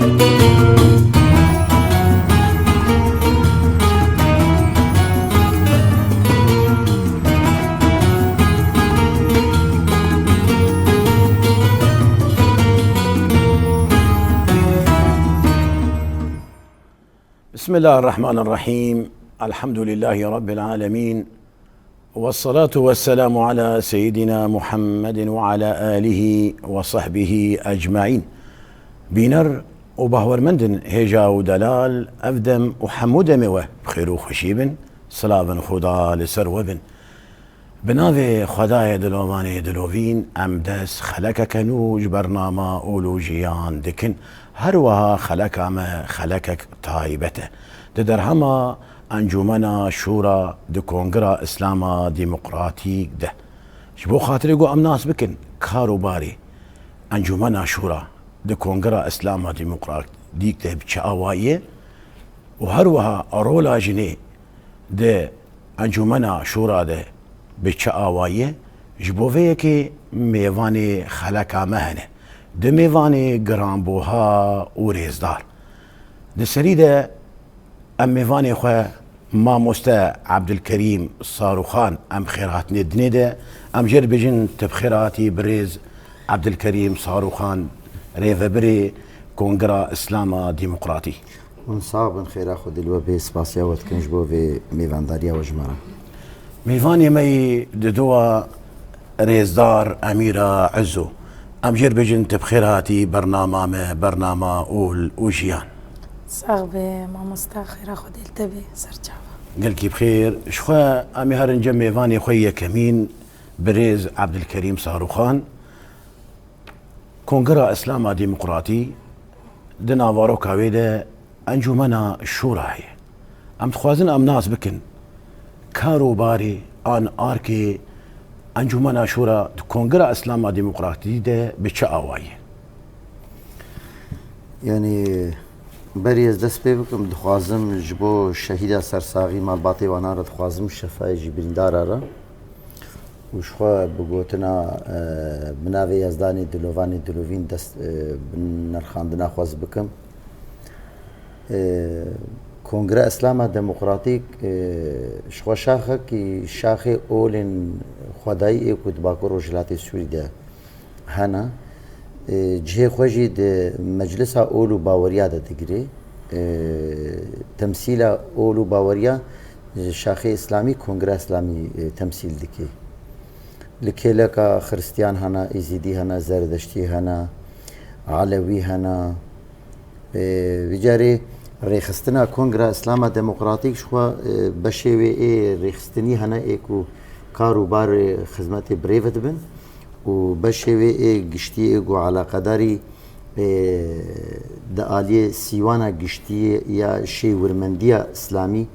بسم الله الرحمن الرحيم. الحمد لله رب العالمين، والصلاة والسلام على سيدنا محمد وعلى آله وصحبه أجمعين. بينر وبهور مندن هيجا ودلال أفدم وحمود موه بخير وخشيبن صلابن خدا لسروبن بناوي خداي دلواني دلوفين أمدس خلق كنوج برنامه أولوجيان دكن هروها خلق ما خلقك تايبته درهما انجمنا شورا د كونغرا اسلاما ديمقراطيك ده شبو خاطر يقو امناس بكن كاروباري انجمنا شورا د كونغرا اسلاما ديمقراطيك ده بشاوايه وهروها ارولا جني ده انجمنا شورا ده بشاوايه جبو فيكي ميواني خلقا مهنه ده ميواني گرانبوها وريزدار ده سريده ام ميواني خواه ما مستا عبد الكريم صاروخان ام خيرات ندنده ام جر بجن تبخيراتي بريز عبد الكريم صاروخان ريفا بري كونغرا اسلاما ديمقراطي ونصاب خير خود الوبي سباسيا وتكنج بو في ميفانداريا وجمرة ميفاني مي ددوا ريزدار اميرة عزو ام جر بجن تبخيراتي برنامه اول وجيان صاحبي ما مستاخر خود التبي سرجاوا قلكي بخير شخوا امي هرن جمي فاني خويا كمين بريز عبد الكريم صاروخان كونغرا اسلاما ديمقراطي دنا وارو كاويدا انجمنا الشورى هي ام تخوازن ام ناس بكن كاروباري ان اركي انجمنا شورى كونغرا اسلاما ديمقراطي ده بتشاواي يعني بريز دست پی بکم دخوازم جبو شهید سرساغی مالباتی وانا را دخوازم شفای جبریندار را وشخوا بگوتنا بناوی یزدانی دلوانی دلوین دست نرخاندنا خواز بکم کنگره اسلام دموکراتیک شخوا شاخه کی شاخه اولن خدایی ایکود باکو روجلاتی سوری ده هنه جهه خوشی ده مجلس اولو باوریا ده دگری تمثیل اولو باوریا شاخه اسلامی کنگره اسلامی تمثیل دکی لکه لکه خرستیان هنا ایزیدی هنا زردشتی هنا علوی هنا ویجاری ریخستنا کنگره اسلام دموکراتیک شخوا بشوی ریخستنی هنا ایکو کاروبار خدمت بریفت بن و بشوی گشتی گو علاقه داری د آلیه سیوانا گشتی یا شیورمندی اسلامی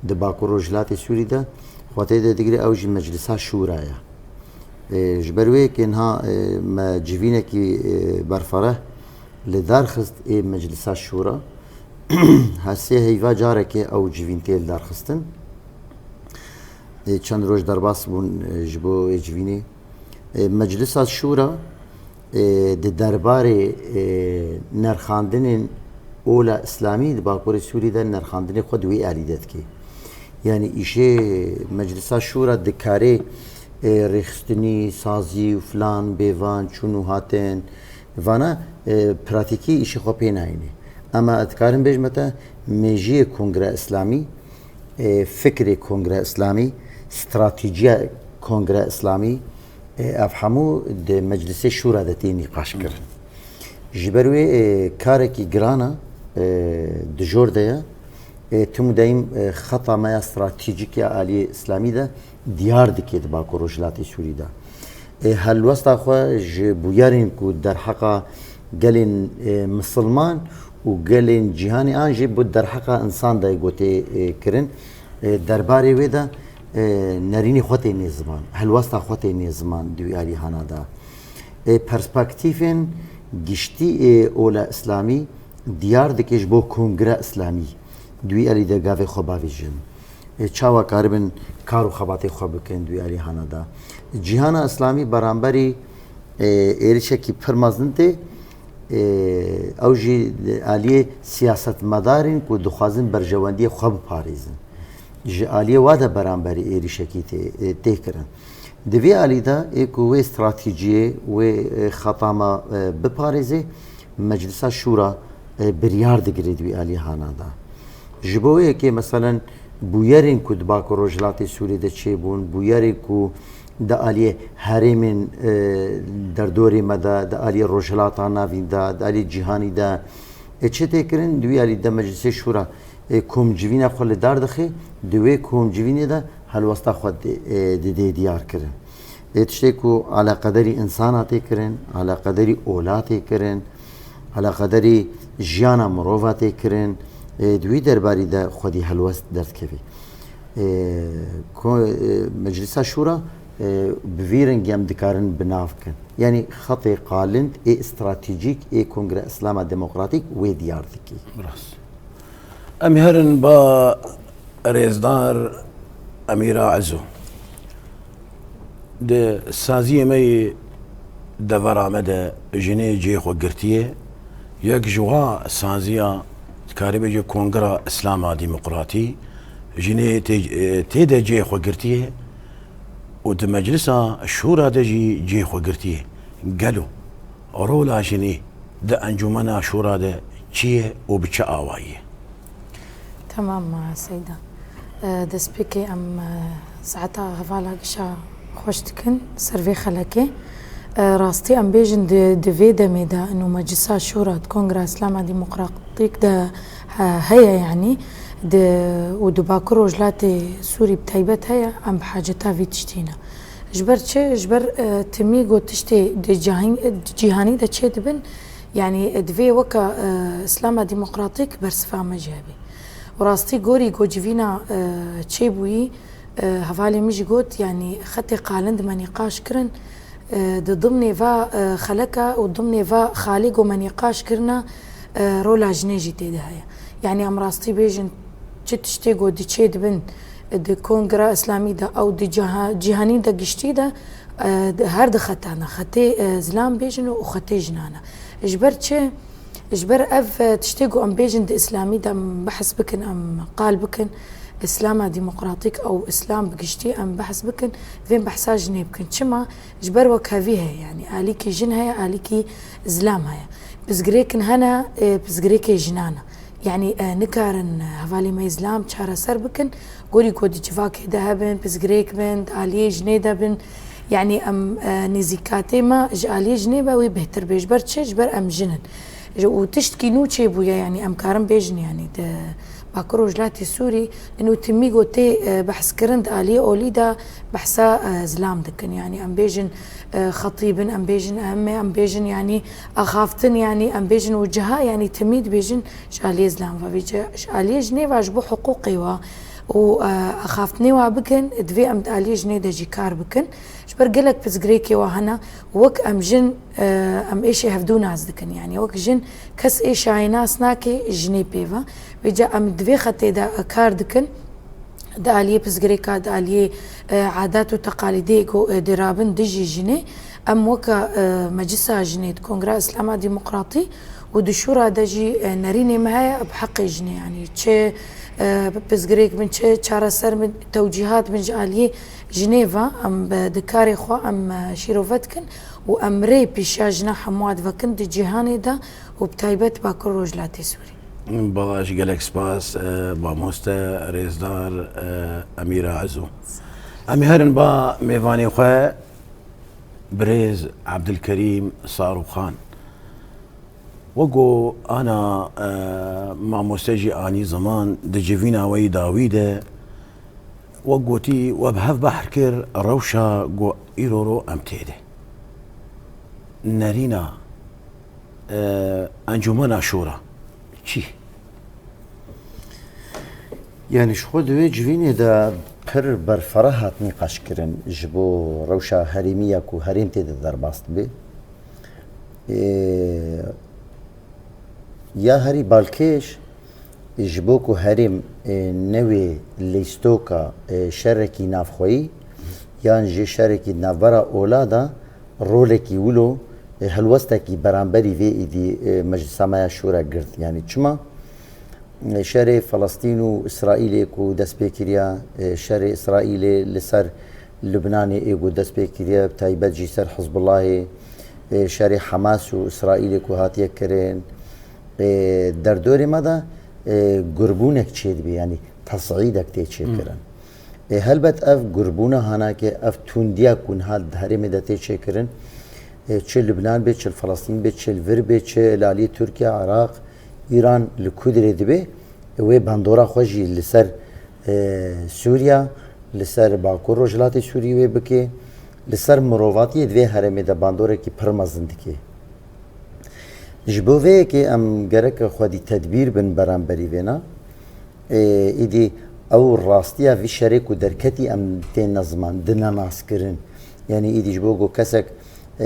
د باکو روجلات سوری ده خواته ده دیگری اوجی مجلسا شورایه جبروی که انها ما جوینه کی برفره لدار خست مجلسا شورا هسته هیوا جاره که او جوین تیل دار خستن چند روز در باس بون جبو جوینی مجلس الشورى د دربار نرخاندن اولا اسلامی د باکور سوری ده نرخاندن خود وی الیدت کی یعنی ایشه مجلس الشورى د کاری رخستنی سازی و فلان بیوان چونو هاتن وانا پراتیکی ایشه خو پیناینه اما اتکارم بجمتا میجی کنگره اسلامی فکر کنگره اسلامی استراتیجی کنگره اسلامی افهمو د مجلس شورا د تی نقاش کردن جبروی کارکی گرانا د جور ده تم دایم خطا ما استراتیجیک عالی اسلامی ده دیار دکید با کروجلاتی سوری ده هل وسط خو بویارین کو در حقا گلین مسلمان و گلین جهانی آنجی بود در حقا انسان ده گوته کرن درباره ویده نرینی خواهی نیزمان هلوستا خواهی نیزمان دویاری هانا دا پرسپکتیفین گشتی اولا اسلامی دیار دکش بو کنگره اسلامی دویاری دا گاوه خواباوی جن چاوا کاربن کارو خواباتی خواب بکن دویاری هانا دا جهان اسلامی برانبری ایریشه کی پرمازنده او جی آلیه سیاست مدارین کو دخوازن برجواندی خواب پاریزن جی آلیه واده برانبری ایری شکی ته کرن دوی آلی دا ایکو و استراتیجیه و خطامه بپاریزه مجلس شورا بریار دگری دوی آلی هانا دا جبوه که مثلا بویرین کو دباکو روجلات سوری ده چه بون بویرین کو دا آلیه هرمین در دوری مدا دا آلیه روجلات ناوین دا آلیه جهانی دا چه تکرن دوی آلی دا مجلس شورا کوم جوینا خل دار دخه دوی کوم جوینه دا هلوستا خود دی دیار کرن تشتی کو على قدری انسانات کرن على قدری اولات کرن على قدری جیانا مروفات کرن دوی درباری دا خودی هلوست درد کبی مجلس شورا بویرن گیم دکارن بناف کن یعنی خط قالند استراتیجیک کنگره اسلام دموکراتیک و دیار دکی ام هرن با ريزدار أميرة عزو ده سازية مي دفرا مدى جنيه جيخ وقرتيه يك جوا سازية كاري بيجي كونغرا إسلاما ديمقراطي جنيه تيدا جيخ وقرتيه ود مجلسا الشورى دجي جيخ وقرتيه قالوا رولا جنيه ده أنجمنا شورى ده چيه وبچا آوائيه تمام سيدة دسبيكي ام ساعتها هفالا قشا خوشتكن سرفي خلكي راستي ام بيجن دي فيدا ميدا انه مجلسا شورى كونغرا اسلاما ديمقراطيك دا هيا يعني ودو باكرو جلاتي سوري بتايبت هيا ام بحاجتها في تشتينا جبر چه جبر تميغو تشتي دي جيهاني دا چه دبن يعني دفي وكا اسلاما ديمقراطيك برسفا مجابي وراستي غوري جوجيفينا تشيبوي هفالي ميجي جوت يعني خطي قالند ما نقاش كرن ضمن فا خلكا وضمن فا خالق وما نقاش كرنا رولا جنيجي تيدهايا يعني ام راستي بيجن تشتي جو دي تشيد بن دي كونغرا اسلامي دا او دي جهاني دا قشتي دا هرد خطانا خطي زلام بيجن وخطي جنانا اجبر اف تشتيقوا ام بيجن دي اسلامي دا بحث بكن ام قال بكن اسلام ديمقراطيك او اسلام بقشتي ام بحث بكن فين بحثا جني بكن شما اجبر وكافيها يعني اليكي جنها اليكي زلامها بزغريكن هنا بزغريكي جنانا يعني نكارن هفالي ما اسلام شارع سر بكن قولي كودي جفاك دهبن بزغريك بن الي جني دبن يعني ام نزيكاتي ما جالي جنيبا وي بهتر بيجبر جبر ام جنن وتشتكي نوتشي بويا يعني ام كارم بيجن يعني باكرو جلاتي سوري انه تميغو تي بحث كرند الي اوليدا بحثا زلام دكن يعني ام بيجن خطيبن ام بيجن امي ام بيجن يعني اخافتن يعني ام بيجن وجهها يعني تميد بيجن شالي زلام فبيجي شالي جني واجبو حقوقي واخافتني وابكن دفي ام الي جني دجي كار بكن شبر قلك بس غريكي وهنا وك ام جن ام ايش يهفدو ناس دكن يعني وك جن كس ايش عيناس ناكي جني بيفا بيجا ام دفي خطي دا كار دكن دا الي بس غريكا دا الي عادات وتقاليدي درابن دجي جني ام وكا مجلسا جني كونغرا اسلاما ديمقراطي ودشورا دجي نريني معايا بحق جني يعني تشي بزغريك من چارە سەر من توجيهات من جاليه جنيفا ام بدكاري خو ام شيروفتكن وامري بيشاجنا حمواد فكن دي جهاني دا وبتايبت باكر روجلاتي سوري بلاش قالك سباس باموستا ريزدار أميرة عزو أمي هرن با ميفاني خو بريز عبد الكريم صاروخان وقو أنا مع مستجي آني زمان دجفينا وي داويدة وقوتي وبهف بحركر روشا قو إيرورو أمتيده نارينا أنجمنا شورا چی؟ يعني شو دوي جويني دا پر برفرهات نقاش كرن جبو روشا هريمية كو هريم تيدا درباست بي يا هري بالكيش جبو كو هريم نوي ليستوكا شركي نافخوي يان جي شركي نافبرا اولادا رولكي ولو هەلوەستێکی بەرامبەری وێ ئیدی مەجلیسامایە شورا گرت یعنی چما شەرێ فەڵەستین و ئیسرائیلێک و دەست پێکردە شەرێ ئیسرائیلێ لەسەر لوبنانê êgo dest pê kiriye taybet jî ser Hizbullahê şerê Hemas û İsraîlê ku hatiye kirin derdorê me de gurbûnek çê dibe yanî tesîdek tê çêkirin helbet ev gurbûna hanake ev tundiya ku niha herêmê de tê çêkirin çi Lubnan bê çi Filistîn bê çi vir bê çi lalî Tirkiye Iraq İran li Kudrê dibe wê bandora xwe jî li ser Sûriya لسر باکور رجلاتی سوریه بکی لسر مروواتی دوی هرمی د باندوره کی پرمازند کی جبوه که ام گرک خودی تدبیر بن برانبری وینا ایدی او راستیا وی شریک و درکتی ام تین نظمان دنا ناس کرن یعنی ایدی جبوه کسک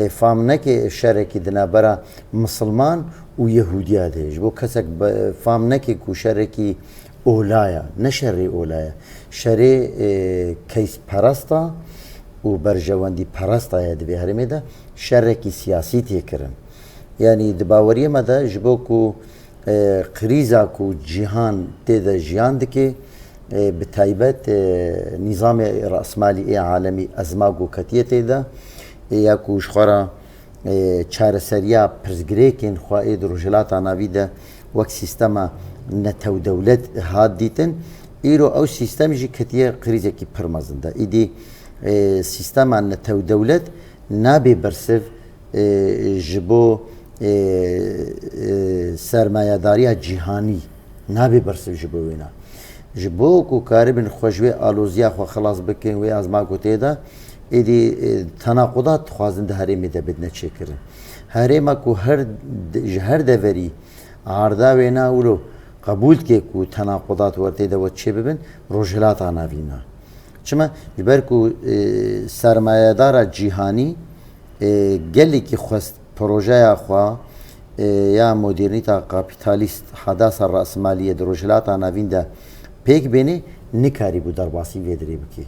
فهم نکه شرکی دنا برا مسلمان و یهودیا ده جبوه کسک فهم نکه کو شرکی اولایا نشری اولایا شری کیس پرستا و برجواندی پرستا یاد به هرمی ده شرکی سیاسی تیکرن یعنی دباوری ما ده جبو کو قریزا کو جهان تیده جهان دکی به تایبت نظام رأسمالی عالمی ازماگو کتیه تیده یا کوش خورا چار سریا پرزگریکن خواهد رجلات آناوی ده وک سیستما نتو دولت هاد دیتن ایرو او سیستم جی کتیه قریزه کی پرمازنده ایدی سیستم نتو دولت نابی برسف جبو سرمایه‌داری جهانی نابی برسف جبو وینا جبو کو کاربن خوشوی آلوزیا خو خلاص بکن و از ما گوته ده ایدی تناقضات خوازنده هرمی ده بدنه چکره هرما کو هر دوری عرضه وینا ولو قبول که کو تناقضات ورته ده و چه ببین رجلات آناوینا چما جبر کو سرمایه‌دار جهانی گلی که خواست پروژه خوا یا مدرنیتا کاپیتالیست حداث رأسمالیه در رجلات آناوین ده پیک بینی نکاری بود در باسی ویدری بکی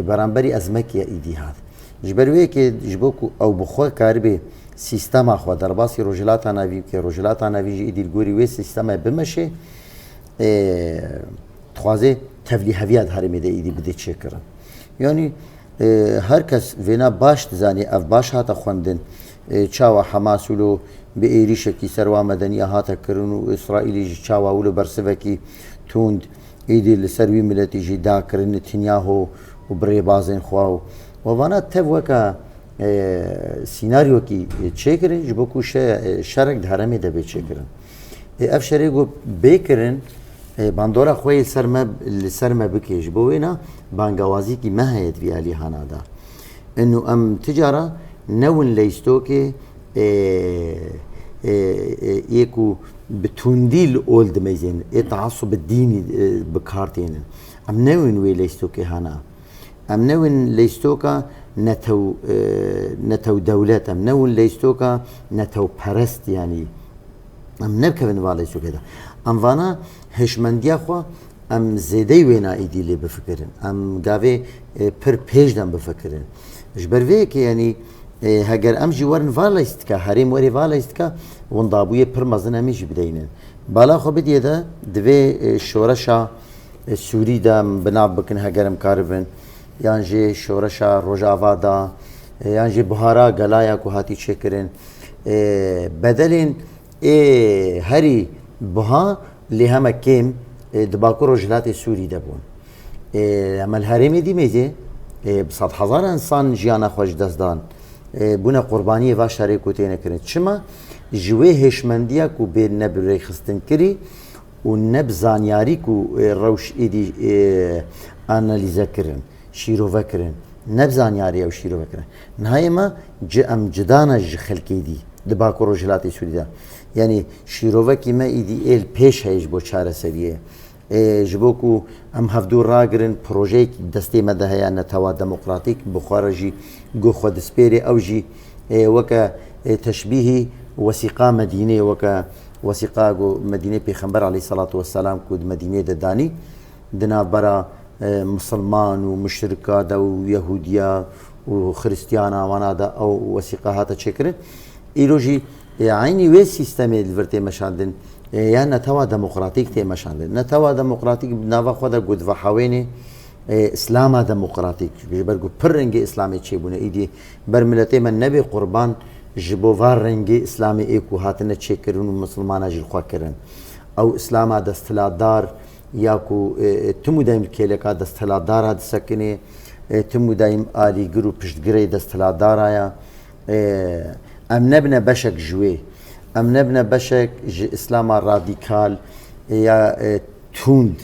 برانبری ازمکی ایدی هاد جبروی که جبو کو او بخور کاری به سیستم خو در باسی رجلات آناوی که رجلات آناوی ایدیل گوری وی سیستم بمشه توازه تبلیغات هرمی ده ایدی بده چه کرن یعنی هر کس وینا باش زانی اف باش هات خوندن چاوا حماسولو به ایریش کی سروا مدنی هات کرن و اسرائیلی چاوا ولو برسوکی توند ایدیل سروی ملتی جدا کرن نتنیاهو و بری بازن خواو و وانا تبوکا سیناریو کی چیکرین جبو کو شرک دهرمی ده به چیکرین اف شریگو بیکرین باندورا خوی سرما بکیش بو اینا بانگوازی کی مهیت وی علی هانادا انه ام تجاره نون لیستو که یکو بتوندیل اولد میزین تعصب الدینی بکارتین ام نون وی لیستو که هانا ام نون لیستو که نتو دولت ام نون لیستو که نتو پرست یعنی ام نبکن والی شو كده ام وانا هشمندیا خو ام زیدی وینا ایدیلی بفکرن ام گاوی پر پیش دم بفکرن جبروی که یعنی هگر ام جوارن والا است که هریم وری والا است که وندابوی پر مزن همیشه بدینن بالا خو بدیه ده دوی شورشا سوری دم بناب بکن هگرم کاربن یعنی شورشا روجاوا دا یعنی بهارا گلایا کو هاتی چکرن بدلین هری بها لهم کم دباکو رجلات سوری دبون اما الهرمی دی میزه بصد هزار انسان جیانا خوش دزدان بونه قربانی و شریک و تینه کرد چما جوه هشمندیا کو به نبره خستن کری و نب زانیاری کو روش ایدی انالیزه کرن شیرو وکرن نب زانیاری او شیرو وکرن نهایی ما ام جدانا خلقی دی دباکو رجلات سوری دا یعنی شیروکی ما ایدی ال پیش هیچ بو چاره سریه جبو کو ام هفدور راگرن پروژه دستی مدهیا نتوا دموکراتیک بخارجی گو خود سپیری او جی وکا تشبیهی وثیقه مدینه وکا وثیقه گو مدینه پیغمبر علیه الصلاة والسلام کود مدینه دانی دنا برا مسلمان و مشرکا دا و یهودیا و خریستیانا وانا دا او وثیقه هاتا چکرن ایروژی عینی وی سیستمی الورتی مشاندن یا نتوا دموکراتیک تی مشاندن نتوا دموکراتیک نوا خود گود و حوینی اسلام دموکراتیک برگو پر رنگ اسلامی چی بونه ایدی بر ملتی من نبی قربان جبوار رنگ اسلامی ایکو هاتنه چی کرن و مسلمان اجل خواه کرن او اسلام دستلادار یا کو تمو دایم کلیکا دستلادار هاد سکنه تمو دایم آلی گرو پشتگری دستلادار آیا ام نبنا بشک جوی ام نبنا بشک اسلام رادیکال یا توند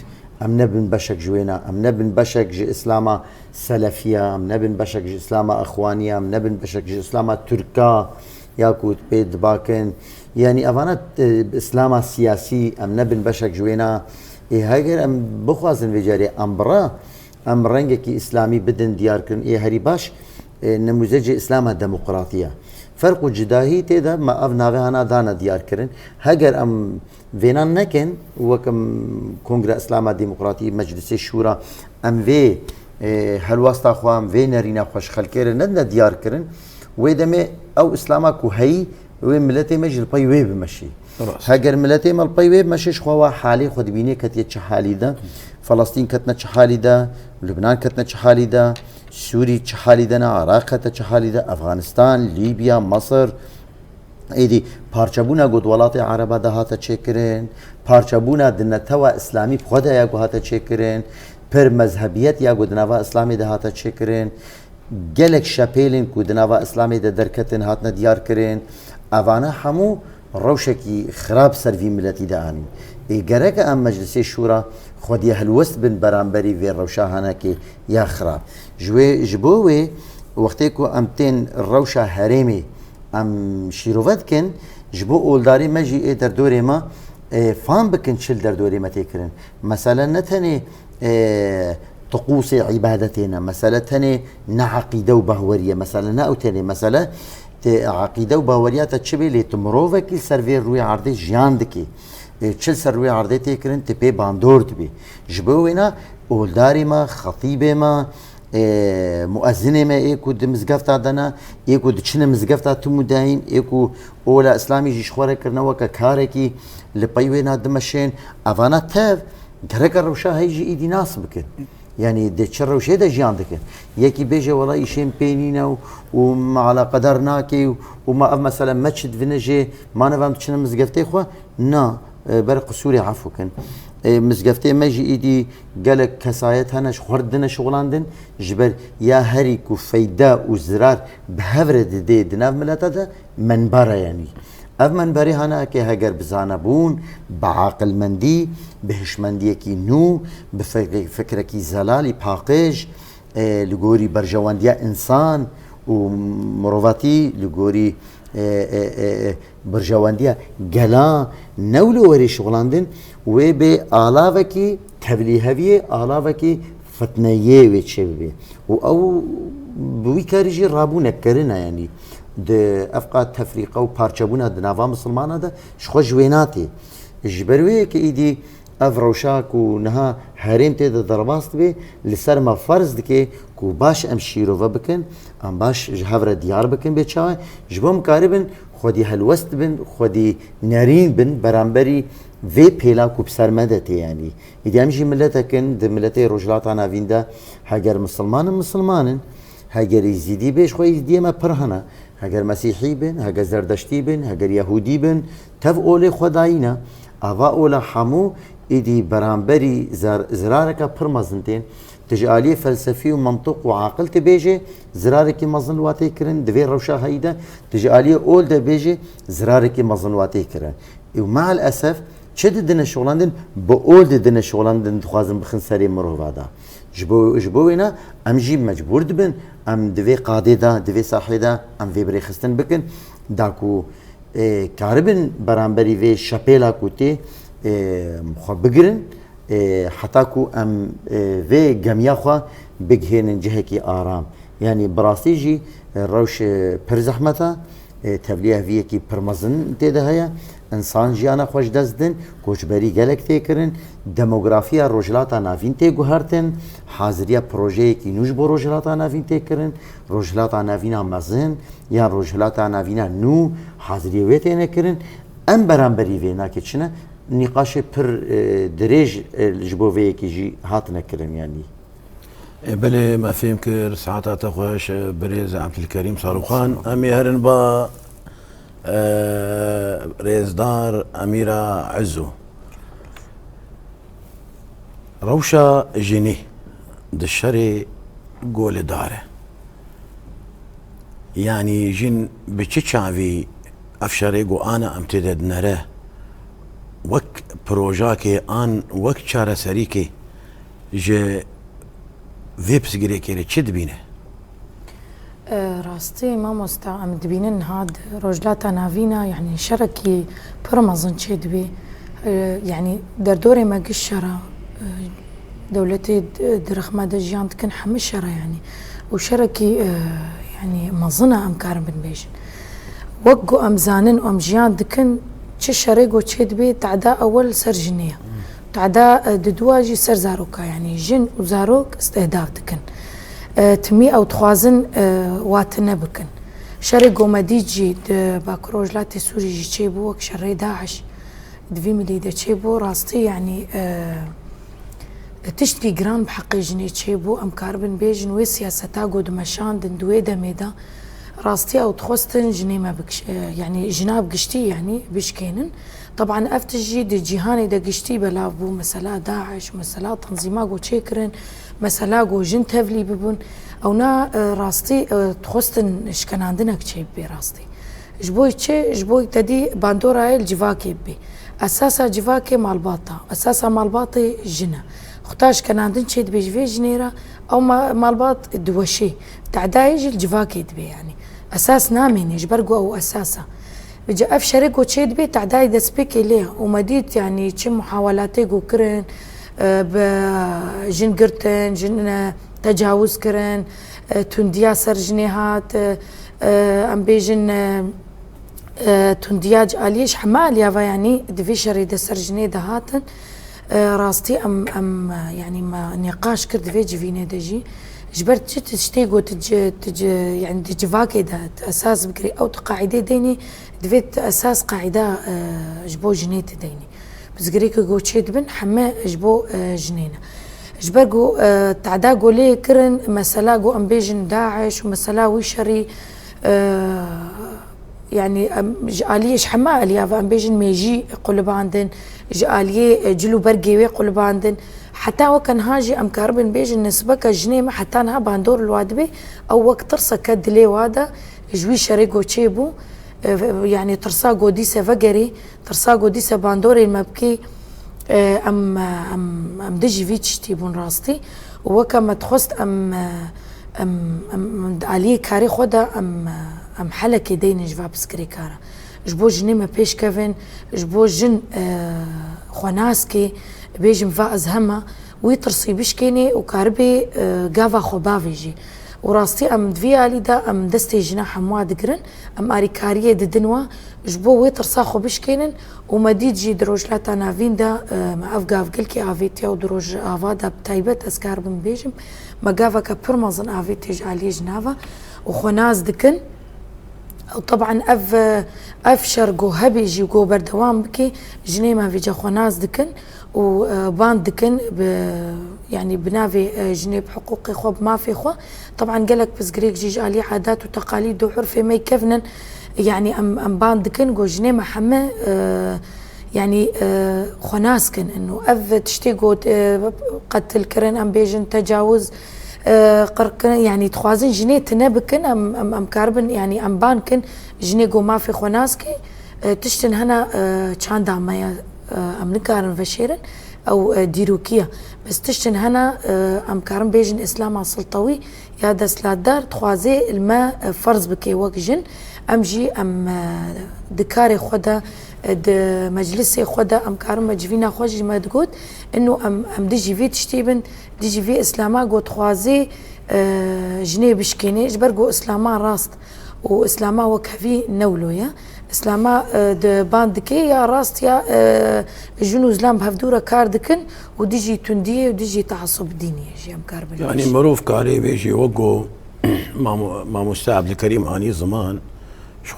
ام نبن بشك جوينا ام نبن بشك جي اسلام سلفيه ام نبن بشك جي اسلام اخوانيه ام نبن بشك جي اسلام تركا ياكوت بيد باكن يعني افانات اسلام سياسي ام نبن بشك جوينا هاجر ام بخوازن بجاري امبرا ام رنگكي اسلامي بدن ديار كن هري باش نموذج اسلام ديمقراطيه فرق جداهي تيدا ما افناوي هانا دانا ديار كرن هاجر ام فينان نكن وكم كونغرس اسلام ديمقراطي مجلس الشورى ام في هلواستا خوام في نرينا خوش خلكير ندنا ديار كرن ويدمي او اسلاما كو هي وملتي مجل باي ويب مشي هاجر ملتي مال باي ويب مشي خوا حالي خد بيني كتي حالي ده فلسطين كتنا حالي ده لبنان كتنا حالي ده سوري حالي ده عراق كتنا حالي ده افغانستان ليبيا مصر ایدی پارچبونا گود ولات عربا ده هاتا چکرین پارچبونا دنتوا اسلامی خود یا گو هاتا چکرین پر مذهبیت یا گود نوا اسلامی ده هاتا چکرین گلک شپیلین گود نوا اسلامی ده درکتن هاتنا دیار کرین اوانا همو روشکی خراب سروی ملتی ده آنین گرک ام مجلس شورا خودی هلوست بن برانبری وی روشا هانا که یا خراب جبوه وقتی که امتین روشا هریمی ام شیروت کن جبو اولداری مجی در دوره ما فهم بکن چل در دوره ما تکرن مثلا نتنی طقوس عبادتنا مثلا تنی نعقیده و بهوریه مثلا ناوتنی مثلا عقیده و بهوریات چبی لیتمروه کی سروی روی عرض جیان دکی چل سر روی عرض تکرن تپی باندور تبی جبو اینا اولداری ما خطیب ما مؤذن ما ايكو دمزقفتا دنا ايكو دچنا مزقفتا تمو داين ايكو اولا اسلامي جيش خوره كرنا وكا كاركي لبايوينا دمشين افانا تاف غرق الروشا هيجي ايدي ناس بكن يعني دي تشروشي ده جيان دكن يكي بيجي والله يشين بينينا وما على قدرناكي وما مثلا ماتشد فينجي ما نفهم دچنا مزقفتي خو نا برق سوري عفو كن مزقفتي ماجي ايدي قالك كسايت هنش خوردنا شغلاندن جبر يا هريكو فايدة وزرار بهفرد دي دناف ملاتاتا منبرة يعني اف منبري هنا كي هاجر بزانبون بعقل مندي بهشمندي كي نو بفكركي زلالي باقيج لغوري برجوانديا انسان ومروفاتي لغوري برجوانديا جلا نولو وري شغلاندن وبي آلاوكي تبليهوية آلاوكي فتنيه وتشبه او بوي كارجي رابونا كرنا يعني د افقات تفريقه و پارچبونا د ناوا مسلمانه ده شخو جويناتي جبروي كي ايدي افروشاك و نها حريم تي د درباست بي لسر ما فرض دكي كو باش امشيرو وبكن ام باش جهور ديار بكن بيچا جبم قاربن خودي هلوست بن خودي نارين بن برامبري في بيلا كوب سرمدتي يعني ايدي امشي ملتكن د ملتي رجلاتنا فيندا هاجر مسلمان هاجر يزيدي بيش خو يزيدي ما برهنا هاجر مسيحي بن هاجر زردشتي بن هاجر يهودي بن تف اولي خداينا اوا اولا حمو ايدي برامبري زرارك برمزنتين تجالي فلسفي ومنطق وعاقل تبيجي زرارك مظن واتي كرن دفير روشا هيدا تجالي اول ده بيجي زرارك مظن واتي كرن ومع الاسف شد دنا شغلاندن بقول دنا شغلاندن تخازن بخن سري مروفادا جبوينا ام جيب مجبور دبن ام دفي قاضي دا دفي صاحي دا ام في بريخستن بكن داكو كاربن برامبري في شابيلا كوتي مخبقرن حتى كو ام في جمياخوا بجهن جهكي آرام يعني براسيجي روش برزحمتا تبليه فيكي برمزن تيدا هيا انسان جیانا خوش دست دن کوچبری گلک تکرن دموگرافیا روجلاتا ناوین تی گوهرتن حاضریا پروژه کی نوش بو روجلاتا ناوین تکرن روجلاتا ناوینا مزن یا روجلاتا ناوینا نو حاضریه ویت نکرن ام برانبری وینا که چنه نقاش پر دريج الجبوفيه كيجي هات نكرن يعني بلي ما فهم كر ساعات تخوش بريز عبد الكريم صاروخان امي هرن با ريزدار اميره عزو روشا جيني دشري قول داره يعني جن بتشافي افشاري قو انا امتدد نره وك بروجاكي ان وك شارع سريكي جه فيبس جريكي تشد بينه راستي ما مستعم دبينن هاد رجلات نافينا يعني شركي برمزن تشد بي يعني دردوري ما قشرة دولتي درخما دجيان تكن حمشرة يعني وشركي يعني مظنة ام كارم بن بيجن وقو ام زانن ام جيان دكن تشريق وتشيد بي تعدا اول سرجنيه تعدا ددواجي سر زاروكا يعني جن وزاروك استهداف دكن تمي او تخوازن واتنا بكن شريق ومديجي باكروجلاتي سوري جي تشيبو وك شري داعش دفي ملي دا تشيبو راستي يعني تشتري جران بحقي جني تشيبو ام كاربن بيجن وي سياستا قود مشان دندوي دميدا راستي او تخوستن جنيمه بكش يعني جناب قشتي يعني بشكينن طبعا افتجي دي جيهاني دا قشتي بلابو مسلا داعش مسلا تنظيمات جو تشيكرن مسلا جو جنت هفلي ببون او نا راستي تخوستن اش كان عندنا كشي بي راستي جبوي تشي جبوي تدي باندورا الجواكي بي اساسا جواكي مال باطا اساسا مال باطي جنا اختاش كان عندنا شي دبي جفي جنيرة او مال باط دوشي تعدا يجي الجواكي دبي يعني اساس نامين جبرقو او اساسا بجي اف شريكو تشيد بي تعداي دسبيك اليه ومديت يعني تشي محاولاتي جو كرن بجن قرتن جن تجاوز كرن تنديا سرجنيهات ام بيجن تندياج اليش حمال يافا يعني دفي شريد سرجني دهاتن راستي ام يعني ما نقاش كرد فيجي فينا دجي جبرت تشتيقو يعني تجفاكي دا اساس بكري او قاعده ديني دفيت اساس قاعده جبو جنيت ديني بس قريك جو تشيد بن حما جبو جنينه جبرقو تعدا قولي كرن مسلا جو ام بيجن داعش ومسلا ويشري يعني جاليش حما اليا ام بيجن ميجي قلب عندن جاليه جلو برقي قلب عندن حتى وكان هاجي ام كاربن بيج النسبة كجنيمة حتى انها باندور الوادبي او وقت ترسا كدلي وادا جوي شريقو تشيبو يعني ترسا قوديسة فقري ترسا قوديسة باندوري المبكي ام دجي فيتش تيبون راستي وكما تخست ام علي كاري خودا ام حلكي دين جفا بسكري كارا جبو جنيمة بيش كافن جبو جن خواناسكي بيجم فاز هما ويترسي بشكيني وكاربي قافا خبافيجي وراستي ام دفيالي دا ام دستي جناح مواد قرن ام اريكاريه ددنوا جبو ويترساخو بشكينن ومديجي دروجلاتا نافين دا ما افقاف قلكي افيتيا ودروج افادا بتايبت اسكار بن بيجم ما قافا كبرمزن افيتيج علي جنافا وخناز دكن وطبعا اف شرقو هبيجي وقو بردوان بكي جنيما في جاخوناز دكن وبان دكن يعني بنافي جنيب حقوقي خوب ما في خو طبعا قالك بس قريق جيج علي عادات وتقاليد وعرفي ما يكفنن يعني ام بان دكن جو جنيما حما يعني خناس كن انه اف تشتيقو قتل كرن ام بيجن تجاوز قركن يعني تخوازن جنيه تنبكن ام كاربن يعني ام بانكن جنيه جو ما في خناسكي تشتن هنا كان دامايا ام نكارن فشيرن او ديروكيا بس تشتن هنا ام كارن بيجن اسلام سلطوي يا دسلادار تخوازي الماء فرض بكي وكجن ام جي ام دكاري خدا مجلسي خدا ام كارم مجفينا خوجي ما تقول انه ام دي جي في تشتيبن دي جي في اسلاما قوت خوازي جنيه بشكيني جبرقو اسلاما راست واسلاما وكفي نولويا اسلاما باندكي يا راست يا جنو زلام بهفدوره كاردكن وديجي تنديه وديجي تعصب ديني جي ام كاربن يعني مروف كاري بيجي وقو ما مستعب الكريم اني زمان شو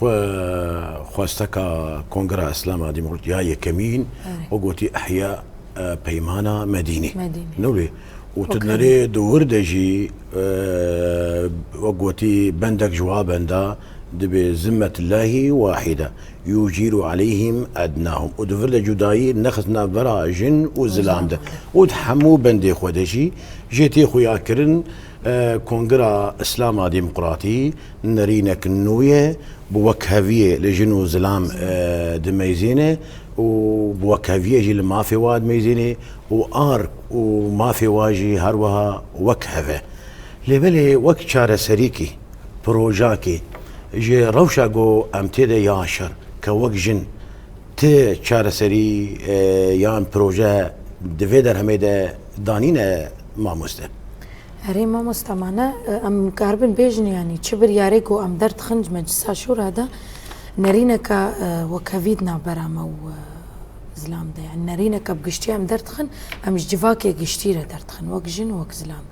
خواستكا كونغرا اسلام ديمقراطيه كمين وقوتي احياء بيمانه مديني نولي وتدنري دور دجي وقوتي بندك جوابا دا بذمة الله واحدة يجير عليهم أدناهم ودفر جداي نخزنا برا جن وزلام ده وتحمو بندي خودشي جيتي خويا كرن كونغرا اسلام ديمقراطي نرينا كنويه بوكهفيه لجن وزلام دميزينه وبوكهفيه جي ما في واد ميزينه وارك وما في واجي هروها وكهفه لبلي وك شار سريكي بروجاكي جي روشاغو امتيدا ياشر كوك جن تي شار سري يان بروجا دفيدر هميدا دانينا ما مستر هري ما مستمعنا ام كاربن بيجن يعني تشبر ياريكو ام درت خنج مجلس شور هذا نرينا كا وكافيدنا برا زلام ده يعني نرينا كا بقشتي ام درت خن ام جفاكي قشتيره درت خن وكجن وكزلام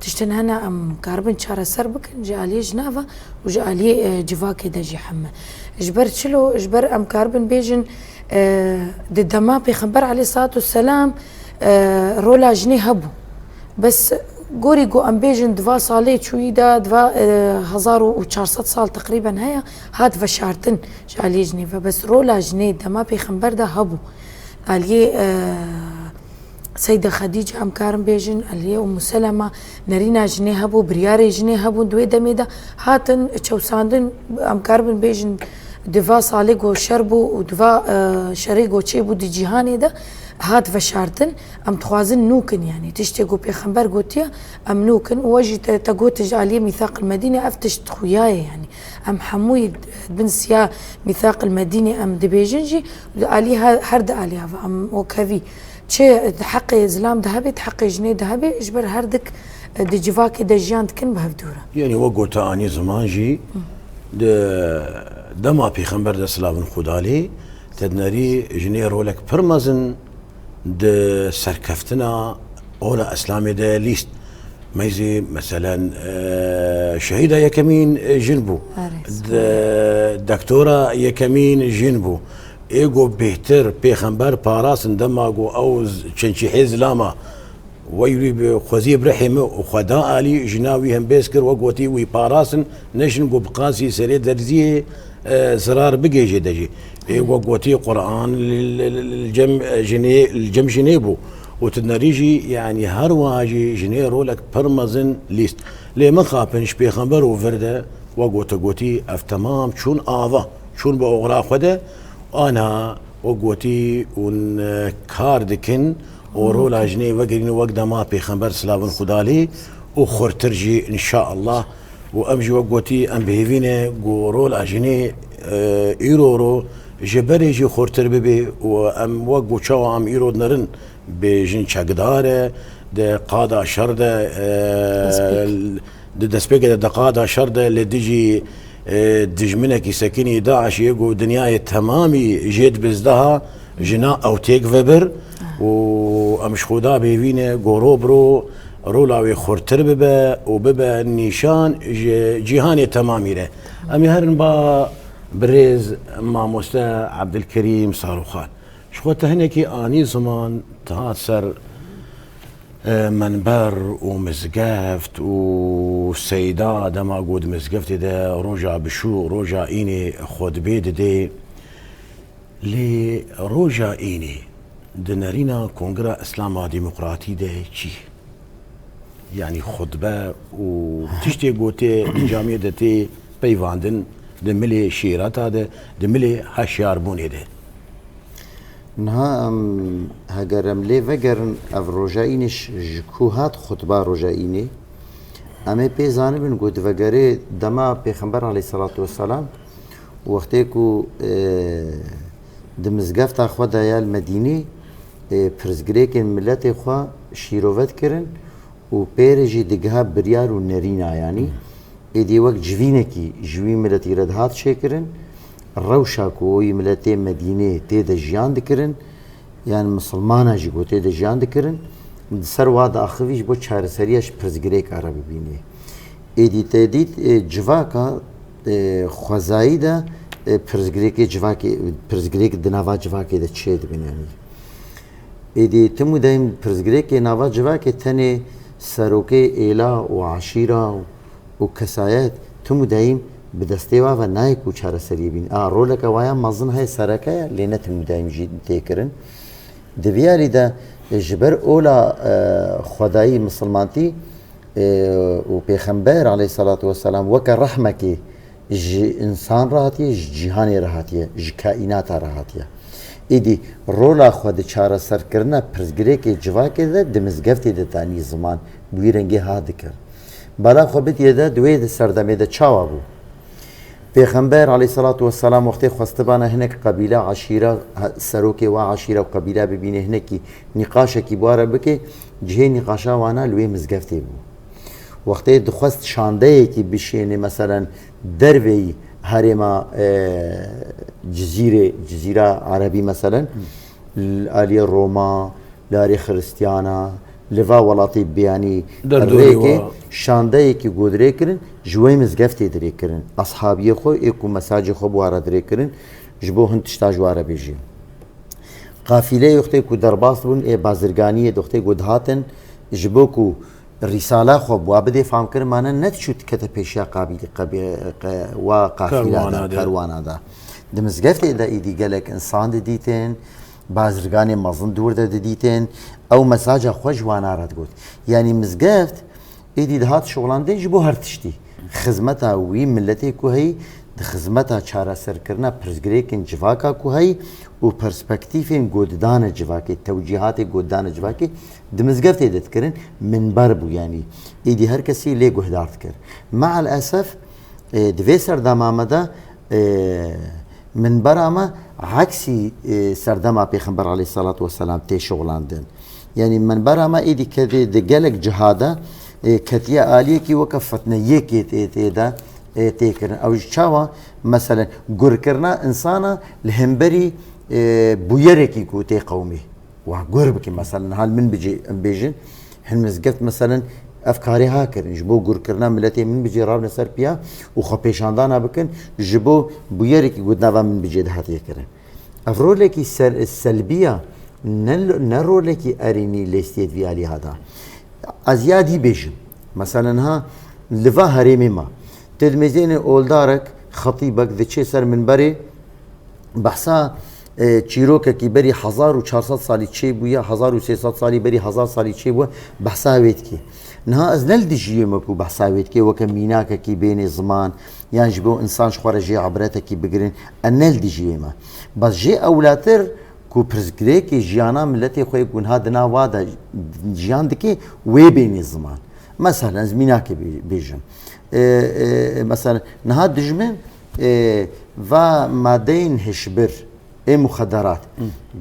تشتن هنا ام كاربن شارة سربك جالي جنافة وجالي جفاكي دجي حمى جبر تشلو جبر ام كاربن بيجن دما بيخبر عليه الصلاة والسلام رولا جني هبو بس گۆری ام بيجن دوا ساڵێ چوویدا دوا 1400 ساڵ تقریبا هەیە هات بەشارتن ژالی ژنێڤە بەس ڕۆلا ژنێ دەما پێخەمبەردا هەبوو ئالیێ سەیدە خەدیجە ئەم کارم بێژن ئەلیێ و موسەلەمە نەرینا ژنێ هەبوو بریارێ ژنێ هەبوو دوێ دەمێدا هاتن چەوساندن ئەم کار بن بێژن دوا ساڵێ گۆ شەر بوو و دوا شەرەی گۆچێ بوو دی جیهانێدا هات فشارتن ام تخوازن نوكن يعني تشتيقو بيخنبر قوتيا ام نوكن وجي تقوتج عليه ميثاق المدينة افتش تخوياي يعني ام حموي بن سيا ميثاق المدينة ام دبيجنجي عليها هرد عليها ام وكافي تشي حقي زلام ذهبي تحقي جنيه ذهبي اجبر هردك دجفاكي دجيان تكن بهفدوره يعني وقوتا اني زمان جي دما بيخنبر دا سلافن خدالي تدنري جنيه رولك برمزن د سركفتنا اولا اسلامي دا ليست ميزي مثلا شهيده يكمين جنبو دكتوره يكمين جنبو ايجو بيهتر بيخنبر باراس دماغو او تشنشي حيز لاما ويري خوزي برحمه وخدا الي جناوي هم بيسكر وقوتي وي باراسن نشنقو بقاسي سري درزيه زرار بقي جدجي وقوتي قرآن الجم جنيبو وتنريجي يعني هرواجي جنيرو لك برمزن ليست ليه ما خابنش بيخنبر وفرده وقوتي افتمام شون آضا شون بأغراق خده انا وقوتي ون كاردكن ورولا جني وقرين وقدا ما بيخنبر سلافن خدالي وخورترجي ان شاء الله وامجي وقوتي ام بهيفينه قورول اجني ايرورو جبريجي خورتر ببي وام وقو شاو ام ايرود نرن بجن شاقداره ده قادا شرده ده دسبيقه ده قادا شرده لديجي دجمنك يسكني داعش يقو دنياي تمامي جيد بزدها جنا او تيك فبر وامش خدا بيفينه قوروبرو رولاوي خورتر ببا وببا النيشان جيهاني تمامي له امي هرن با بريز ماموستا عبد الكريم صاروخان شخوته هنكي اني زمان تهات سر منبر ومزقفت وسيدا دما قود مزقفت ده روجا بشو روجا ايني خود بيد دي لي روجا ايني دنارينا كونغرا اسلام ديمقراطي ده چي يعني خطبه وتشتي قوتي الجامعه دتي بيواندن دملي شيرات هذا دملي هشياربوني ده نها هجرم لي وگرن اف روجاينش جكوهات خطبه روجايني امي بيزان بن قد وگري دما پیغمبر عليه الصلاه والسلام وقتكو دمزگفت خدا يا المدينه پرزگريكن ملت خو شيروت كرن و پیرجی دگها بریار و نرینا یعنی ایدی وقت جوینکی جوین ملتی ردهات شکرن روشا كوي ملتي مدينة تيدا جيان دكرن يعني مسلمانا جيبو تيدا جيان دكرن سر واد آخویش بو چهار سریش پرزگریک عربی بینه ایدی تدید جواکا خوزایی دا پرزگریک دناوا جواکی دا چید بینه ایدی تمو دایم پرزگریک ناوا جواکی تنه سروکه ایلا و عشیره و کسایت تمو دایم بدسته و نایک و چهار سری بین رولک وایا مازن های سرکه لینه تمو دایم جید تکرن دویاری دا جبر اولا خدایی مسلمانتی و پیغمبر علیه الصلاة والسلام وک رحمه که انسان راحتیه جهانی راحتیه کائنات راحتیه ایدی رولا خود چاره سر کرنا پرزگری که جواکه ده دمزگفتی ده تانی زمان بوی رنگی ها دکر بالا خوبت یه ده دوی ده سردمه ده چاوا بو پیغمبر علیه الصلاة والسلام وقتی خواستبانه هنک قبیله عشیره سروک و عشیره و قبیله ببینه هنکی نقاشه کی بواره بکه جه نقاشه وانا لوی مزگفتی بو وقتی دخواست شانده کی بشینه مثلا دروی هرما جزیره عربی مثلا آلی روما لاری خريستيانا لوا ولاتی بیانی دروی شانده کی گودره کرن جوی مزگفتی دری کرن اصحابی خو ایکو مساج خو بواره دری کرن جبو هنتشتا جواره بیجی قافله یخته کو درباس بون ای بازرگانی دخته گودهاتن جبو کو رساله خو بوابده فهم کرن مانه نت شوت کته پیشیا و قافله کاروانا دا دمزگفتی دا ایدی گلک انسان دیتن بازرگانی مزن دور دا دیتن او مساج خو جوانا رد گود یعنی مزگفت ایدی دهات شغلان دی جبو هر تشتی خدمتا وی ملتی کو هی خدمتا چاره سر کرنا پرزگریکن جواکا کو هی و پرسپکتیفین گوددان جواکی توجیهات گوددان جواکی دمزگفت ایدت کرن منبر بو یعنی ایدی هر کسی لی گهدارت کر مع الاسف دوی سردام آمده منبر اما عکسی سردام پیغمبر علیه الصلاة والسلام تی شغلاندن یعنی منبر اما ایدی که دگلک جهاده کتیه آلیه کی وکفتنه یکی تیده تیکرن او چاوا مثلا گر کرنا انسانا لهمبری بویره کی کو تی قومی و گر بکی مثلا حال من بیجن هن مزگفت مثلا افکاری ها کرن جبو گر کرنا ملتی من بجی راب نسر پیا و خو پیشاندانا بکن جبو بویره کی گودناوا من بجی دهاتی کرن افروله کی سلبیه نروله کی ارینی لیستیت وی آلی هادا ازیادی بیجم مثلا ها لوا هریمی ما تلميذين اولدارك خطيبك ذا سر من بري بحثا چیروکه کی بری 1400 سالی چی بویا 1300 سالی بری 1000 سالی چی بو بحثا وید کی نه از نل دیجیه مکو بحثا وید کی وک میناکه کی بین زمان یعنی جبو انسان شخوره جی عبرته کی بگرین انل دیجیه ما بس جی اولاتر کو پرزگری کی جیانا ملتی خوی گونها دنا وادا جیان دکی وی بین زمان مثلا زمیناکه بیجم مثلا نهاد دجمن و مادين هشبر مخدرات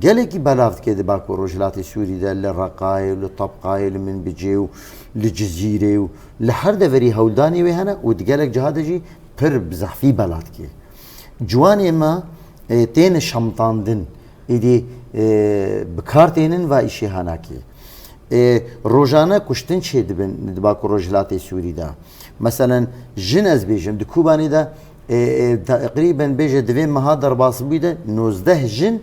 قال لك بلافت كده باكو رجلات سوري ده للرقاي للطبقاي من بيجيو للجزيره لحد فري هولداني وهنا وتقالك جهادجي بر بزحفي بلات كي جواني ما تين شمطاندن ايدي بكارتينن و اشي هناكي روزانه کشتن چه دبن باکو رجلات سوری دا مثلا جن از بیجم دکوبانی دا تقریبا بیجه دوی مها در باس بیده 19 جن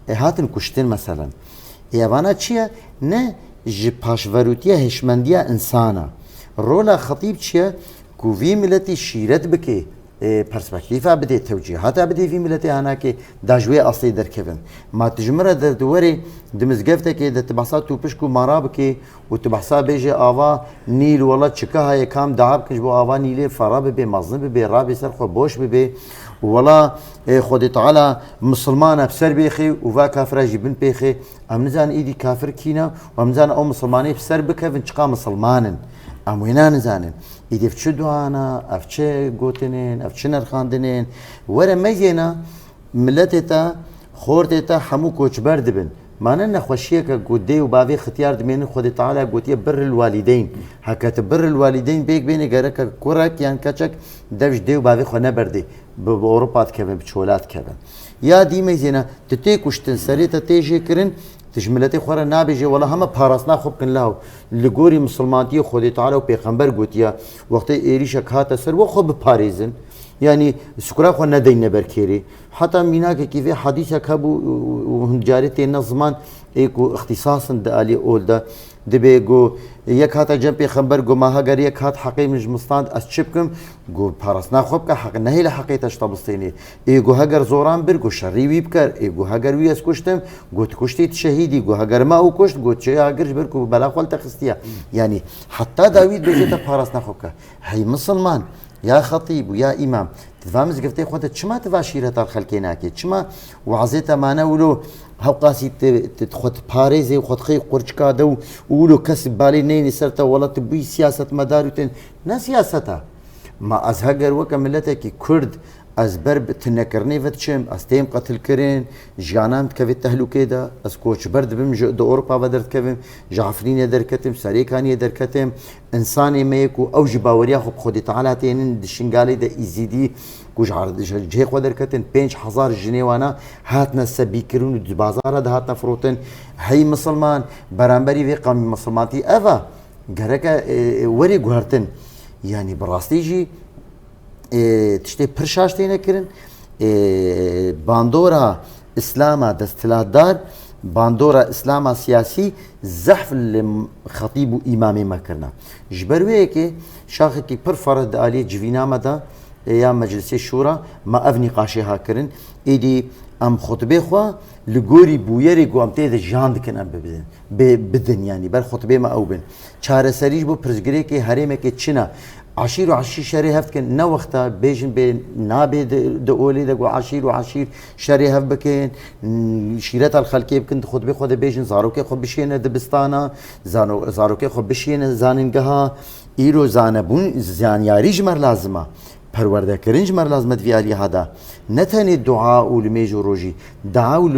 هاتن کشتن مثلا یوانا چیه نه پاشوروتیه هشمندیه انسانا رولا خطیب چیه کووی ملتی شیرت بکی پرسپکتیفا بده توجیهات بده في ملتي هناك داجوي اصلي دركبن ما تجمره در دوري دمزگفته که د تبحثات تو پشکو مراب که و تبحثا بیجه آوا نیل والله چکه های کام دعاب کش بو آوا نیل فراب به مظلم به راب سر خو بوش به والله خود تعالی مسلمان بسر بيخي و کافر جبن بيخي ام نزان ايدي كافر كينا و ام نزان او مسلماني بسر بكفن چقا مسلمانن ام وینا نزانن ایدی افچه دوانا افچه گوتنین افچه نرخاندنین وره مجینا ملت تا خورت تا همو کوچبر دبن مانە نەخۆشیەکە گودێ و باوێ ختیار دمێنن خۆی تەعالا گوتیە بر الوالدین هەکەتە بر الوالدین بێک بێنێ گەرەکە کوڕێک یان کەچەک دەوش دێ و باوێ خۆ نەبەردێ بە ئەوروپات کەبن بچۆلات کەبن یا دیمە زێنە تێ کوشتن سەرێتە تێژێکردن تجملەتی خۆرە نابێژێ وڵا هەمە پاراستنا خۆ بکن لاو لە گۆری مسلمانتی خۆی تەعالا و پێغەمبەر گوتیە وەختەی ئێریشە کاتە سەر وە خۆ بپارێزن يعني سكرا خو ندين نبركيري حتى ميناك كيف حديثك كابو وهنجارتي نظمان ايكو اختصاصا دالي اولدا دبيغو يك هاتا جنبي خبر جو ما هاجر يك هات حقي مش مستند اشبكم جو بارسنا خوبك حق نهي لحقيت اشطبستيني ايغو هاجر زوران برغو شري ويبكر ايغو هاجر ويس كشتم جو تكشتي شهيدي جو هاجر ما او كشت جو تشي هاجر بركو بلا خول تخستيا يعني حتى داويد بيجي بارسنا خوبك هي مسلمان يا خطيب ويا امام تفهمز قفتي خوته چما تباشيره الخلكيناكي چما وعزيته معنا ولو هوقاسي تخوت باريزي وخوت خي قرچكا دو ولو كسب بالي نيني سرته ولا تبي سياسه مدارتين نا سياسته ما ازهجر وكملتك كرد از برب تنكرني فتشم از تيم قتل كرين جانام كفي تهلوكي دا از كوچ برد بم دو اوروبا بدرت كفم جعفرين دركتم سريكاني دركتم انساني ميكو او جباوريا خو خدي تعالى تين دشنغالي دا ايزيدي كوج عرض جي خو دركتن 5000 جنيوانا هاتنا سبيكرون بازار دا هاتنا فروتن هي مسلمان برامبري في قوم مسلماتي افا غركا وري غهرتن يعني براستيجي تشتي برشاشتي نكرن باندورا اسلاما دستلادار باندورا اسلاما سياسي زحف الخطيب امامي ما كرنا جبرويكي شاخكي بر فرد الي جفينا مدى يا مجلس الشورى ما افني قاشيها كرن ايدي ام خطبه خو لغوري بويري قوم تيد جاند كن ام بدن يعني بل خطبه ما اوبن چاره سريج بو پرزگريكي هريمكي چنا عشير وعشير شري هفت كن نا وقتا بيجن بين نابي دولي دقو عشير وعشير شري هفت بكن شيرات الخلقية بكن خطبه خود بيجن زاروكي خود بشينا دبستانا زاروكي خود بشينا زاننگها ايرو زانبون زانياري جمر لازمه پرورده کرنج مر لازمت ویاری هدا نتنی دعا و لمیجو روجی دعا و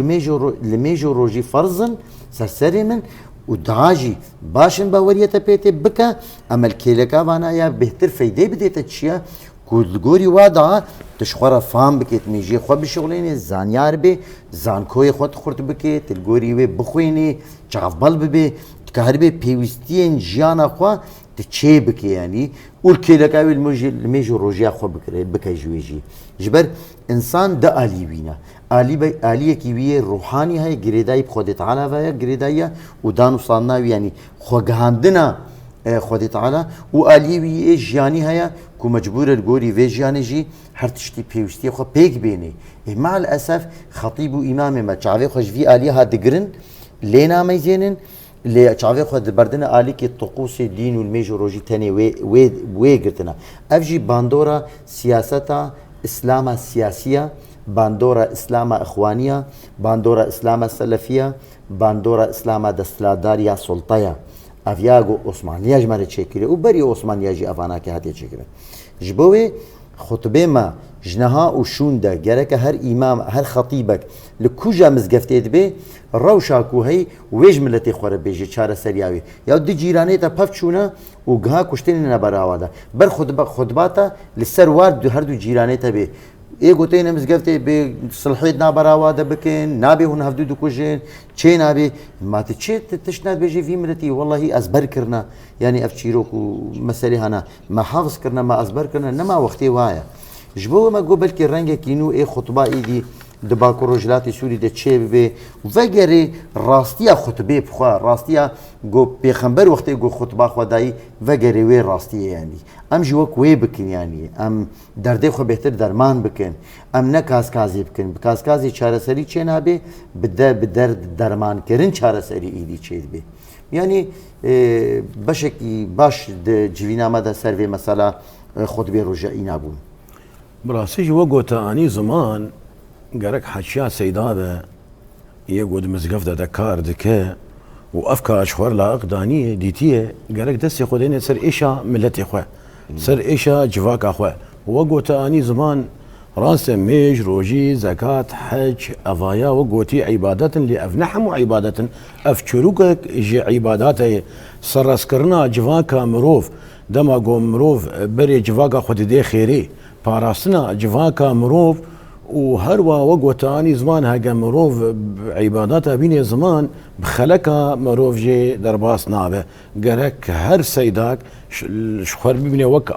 لمیجو روجی فرضن سرسری من و دعاجی باشن باوریت پیت بکا عمل کلکا وانا یا بهتر فایده بدیت چیا کودگوری وادعا تشخورا فام بکیت میجی خو بشغلینی زانیار بی زانکوی خود خورد بکیت تلگوری و بخوینی چغفبال ببی تکهربی پیوستین جیانا خوا تشي بك يعني والكيلكاوي الميجو روجيا خو بك جويجي جبر انسان ده الي وينا الي كيويه روحاني هي غريداي بخود تعالى ويا غريدايا ودانو صاننا يعني خو غاندنا خود تعالى والي وي جاني هي كو مجبور الغوري في جاني جي هر تشتي بيوستي خو بيك بيني مع الاسف خطيب امام ما تشافي خوش في الي هادغرن لينا ميزينن اللي تشافي خد بردنا عليك الطقوس الدين والميجو روجي تاني وي قرتنا افجي باندورا سياستا اسلاما سياسيه باندورا اسلاما اخوانيه باندورا اسلاما سلفيه باندورا اسلاما دستلاداريا سلطيه افياغو عثمانيه جمال تشكيله وبري عثمانيه جي افانا كي هاتي تشكيله جبوي خطبه ما جنها وشوندا جرك هر امام هر خطيبك لكوجا مزقفتيت به روشاكو هي ويج ملتي خور بيجي چاره سرياوي يا دي جيراني تا پفچونا وغها كشتين نبراوادا بر خطباتا لسر وارد هر دو جيراني تا به اي گوتين مزقفتي به صلحيت نبراوادا بكن نابي هون هفدو دو كوجين چي نابي ما تشي تشناد بيجي في ملتي والله ازبر كرنا يعني افچيروكو مسالي هنا ما حافظ كرنا ما ازبر كرنا نما وقتي وايا جبو ما قبل كي رنگه كينو اي خطبه ايدي دباكو رجلاتي سوري ده چه بي وغيري راستيا خطبه بخوا راستيا جو پیغمبر وقت جو خطبه خدای وغيري وي راستيا يعني ام جو کوي بكن يعني ام درده خو بهتر درمان بكن ام نه کاسکازي بكن کاسکازي چاره سري چنا به بدرد درمان کرن چاره سري ايدي چه بي يعني بشكي باش د جوينامه ده سروي مثلا خطبه رجائي نابون براسيج وقوتا اني زمان قالك حشا سيدابه يقود مزقفده دكار دكا وافكار اشخور لا اقدانيه ديتيه قالك دسي خديني سر ايشا ملتي اخوه سر ايشا جواك اخوه وقوتا اني زمان راسه ميج روجي زكاة حج أفايا وقوتي عبادة لأفنحم عبادة أفشروك جي عبادات سرسكرنا جواكا مروف دما قوم مروف بري جواكا خود دي خيري باراسنا جواكا مروف وهروا وقوتاني زمان هاقا مروف عبادات بيني زمان بخلقا مروف جي درباس نابه قرك هر سيداك شخور ببني وك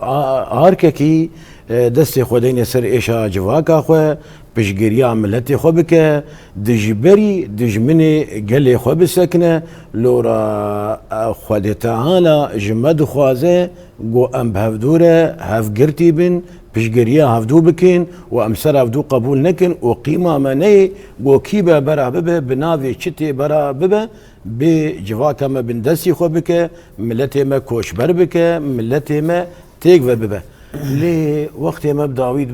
آرككي دستي خودين سر إيشا جواكا خو بشگريا ملتي خو بك دجبري دجمني قلي خو بسكنه لورا خود تعالى جمد خوازه قو ام بهفدوره هفقرتي بن بشگريا هفدو بكين وامسر هفدو قبول نكن وقيمة مني قو كيبا برا ببه بناوي چتي برا ببه بجواكا ما بندسي خو بك ملتي ما كوشبر بك ملتي ما تيك ببه لي وقت ما بداويد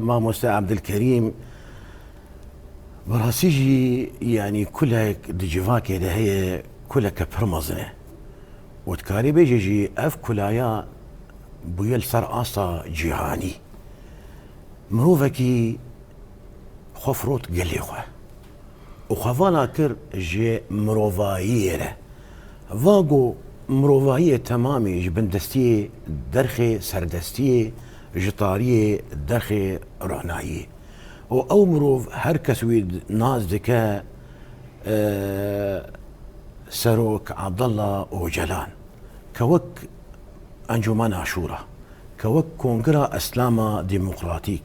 ما مستر عبد الكريم براسيجي يعني كلها دجفاك هي كلها كبرمزنه وتكاري بيجي اف كلايا بويل سر اصا جيهاني مروفكي خفروت قلي خو وخفانا كر جي مروفايره فاقو مروفاهية تمامي جبندستية درخي سردستية جطارية درخي رعناية او مروف هر كسويد ناز دكا سروك عبد الله وجلان كوك انجمان عاشورا كوك كونغرا اسلاما ديمقراطيك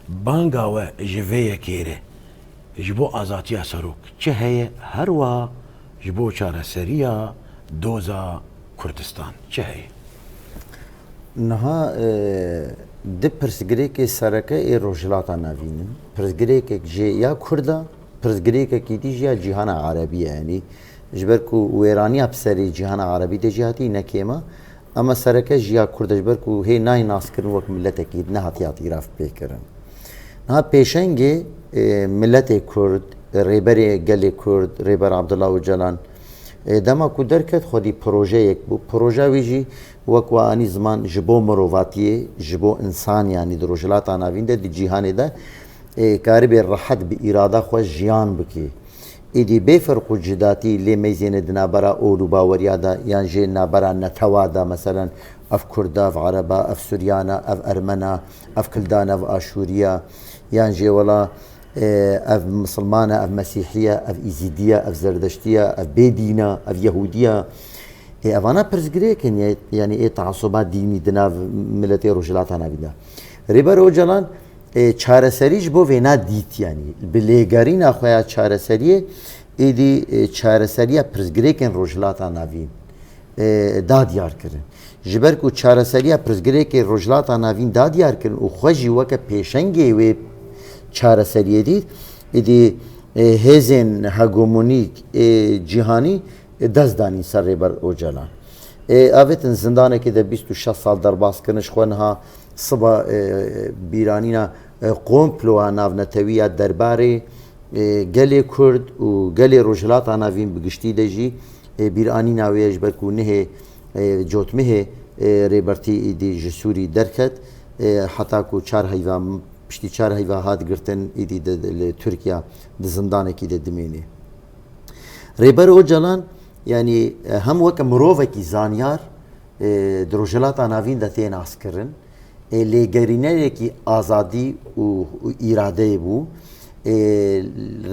بانغاوة جفية كيري جبو ازاتيا سروك چه هي هروا جبو چارة سريا دوزا كردستان چه هي؟ نها دي پرسگریک سرکه ای روجلاتا نوینن پرسگریک جي یا كردا پرسگریک کی دی یا جهان عربی يعني جبركو ويرانيا بسري جهان عربي دي جهاتي نكيما اما سرکه جيا كرد جبركو هي ناي ناس كرن وك ملت اكيد نهات اعتراف بكرن نها پیشنگي ملت كرد ريبري گلي كرد ريبر عبد الله وجلان دما کو درکت خودی پروژه یک بو پروژه ویجی وکو آنی زمان جبو مروفاتیه جبو انسان یعنی دروجلات آناوین ده دی جیهانی ده کاری به راحت به اراده خو جیان بکی ایدی به فرق جداتی لی میزین دنابرا اولو باوریا ده یعنی جی نابرا نتوا ده مثلا اف کردا اف عربا اف سوریانا اف ارمنا اف کلدانا اف آشوریا یعنی جی ولا اف مسلمانه اف مسيحيه اف ايزيديه اف زردشتيه اف بيدينه اف يهوديه افانا برزغريكن يعني اي تعصبات ديني دنا ملتي روجلات انا بيدا ريبر اوجلان چارسريج بو وينا ديت يعني بليغارين اخويا چارسريه ايدي چارسريه برزغريكن روجلات انا بين داد يار كرن جبركو چارسريه برزغريكن روجلات انا بين داد يار كرن او خوجي وك پیشنگي و چارەسەریە دیت ئیدی هێزên هەگۆمۆنیک جیهانی دەستدانی سەر ڕێبەر ئۆجەلان ئاوێتن زندانێکی دە 26 ساڵ دەرباسکردنش خوێنها سبە بیرانینە قۆمپلۆوە ناونەتەویە دەربارەی گەلێ کورد و گەلێ ڕۆژهەڵاتە ناوین بگشتی دەژی بیرانی ناوێژ بەرکو نهێ جۆتمهێ رێبەرتی ئیدی ji سووری دەرکەت حتاکو چار هەیڤە پشتی چار هیوا هات گرتن ایدی ترکیه د زندانکی د دمینی ریبر اوجلان یعنی هم وک مروه کی زانیار دروجلات اناوین د تین اسکرن لګرینه کی ازادي او اراده بو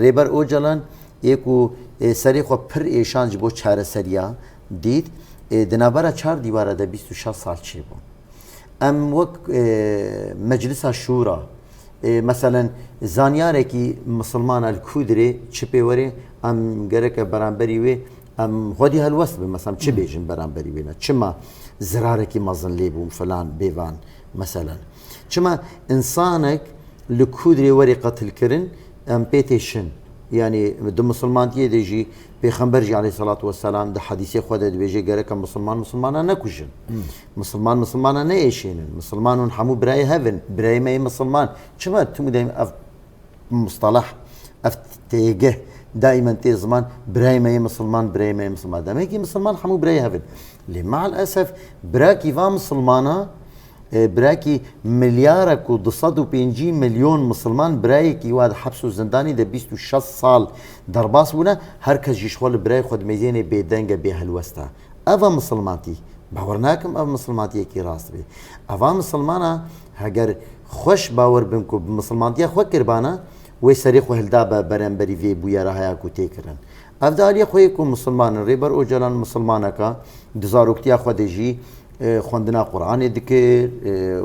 ریبر اوجلان یکو سری خو پر ایشانج بو چاره سریا دید دنابرا چار دیواره د 26 سال چی بو ام وک مجلس شورا مثلا زانیارێکی مسلمان الکودری چ پێوەرێ ئەم گەرەکە بەرامبەری وێ ئەم خۆدی هەلوەست بن مەسەڵەن چ بێژن بەرامبەری وێنە چما زرارێکی مەزن لێ بوو فلان بێوان مەسەلەن چما ئینسانێک لە کودرێ وەری قەتلکردن ئەم پێ تێشن یعنی د مسلمانتیە دێژی پێخەمبەرژی عەلەیهی سەڵات وەسەلام د حەدیسێ خۆ دەدوێژێ گەرەکە مسلمانە نەکوژن مسلمانە نەئێشێنن مسلمانون هەموو برای هەبن برایمەی مسلمان چما تم دایم ئەف مصطلح ئەف تێگە دائما تێ زمان برایمەی مسلمان دەمێکی مسلمان هەموو برای هەبن لێ مع الأسف براکی وا مسلمانە براكي مليارك و 250 مليون مسلمان برايكي واد حبس و زنداني ده 26 سال درباس بونا هركز جيشوال براي خود ميزيني بيدنگا بهلوستا افا مسلماتي باورناكم اف مسلماتي كي راست بي افا مسلمانا هگر خوش باور بنكو بمسلمانتيا خو كربانا وي سريخ وهلدا برنبري في بويا راهيا كو تيكرن افدالي خويكم مسلمان ريبر او جلان مسلمانكا دزاروكتيا خو دجي خوندنا قرآن دكر